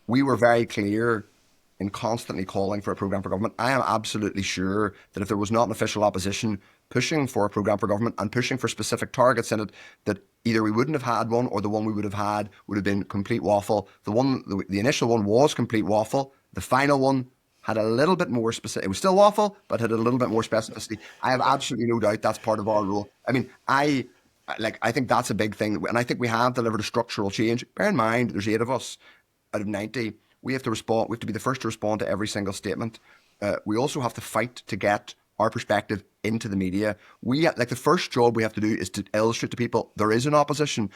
we were very clear in constantly calling for a programme for government. I am absolutely sure that if there was not an official opposition pushing for a programme for government and pushing for specific targets in it, that either we wouldn't have had one or the one we would have had would have been complete waffle. The initial one was complete waffle. The final one had a little bit more specific. It was still waffle, but had a little bit more specificity. I have absolutely no doubt that's part of our rule. I mean, I think that's a big thing, and I think we have delivered a structural change. Bear in mind, there's 8 of us out of 90. We have to respond. We have to be the first to respond to every single statement. We also have to fight to get our perspective into the media. The first job we have to do is to illustrate to people there is an opposition.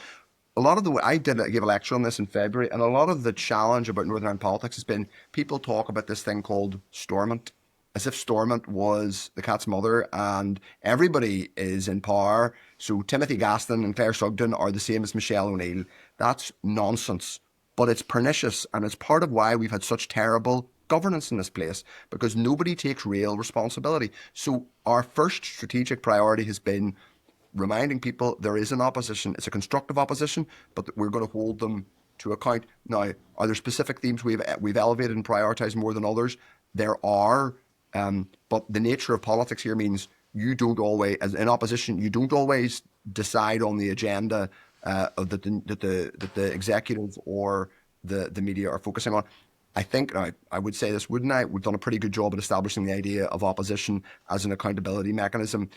I gave a lecture on this in February, and a lot of the challenge about Northern Ireland politics has been people talk about this thing called Stormont, as if Stormont was the cat's mother and everybody is in power. So Timothy Gaston and Claire Sugden are the same as Michelle O'Neill. That's nonsense, but it's pernicious, and it's part of why we've had such terrible governance in this place, because nobody takes real responsibility. So our first strategic priority has been reminding people there is an opposition. It's a constructive opposition, but we're going to hold them to account. Now, are there specific themes we've elevated and prioritised more than others? There are, but the nature of politics here means you don't always, as in opposition, you don't always decide on the agenda that the executive or the media are focusing on. I think, I would say this, wouldn't I? We've done a pretty good job at establishing the idea of opposition as an accountability mechanism.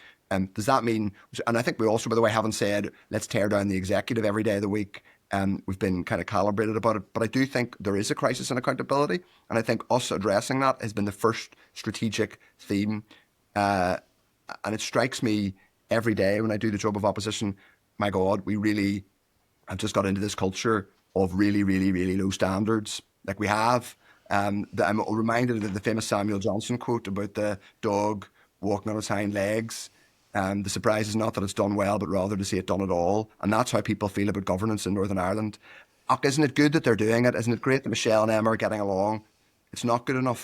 Does that mean, and I think we also, by the way, haven't said, let's tear down the executive every day of the week. We've been kind of calibrated about it. But I do think there is a crisis in accountability. And I think us addressing that has been the first strategic theme. And it strikes me every day when I do the job of opposition, my God, we really have just got into this culture of really, really, really low standards. Like we have. I'm reminded of the famous Samuel Johnson quote about the dog walking on its hind legs. The surprise is not that it's done well, but rather to see it done at all. And that's how people feel about governance in Northern Ireland. Isn't it good that they're doing it? Isn't it great that Michelle and Emma are getting along? It's not good enough.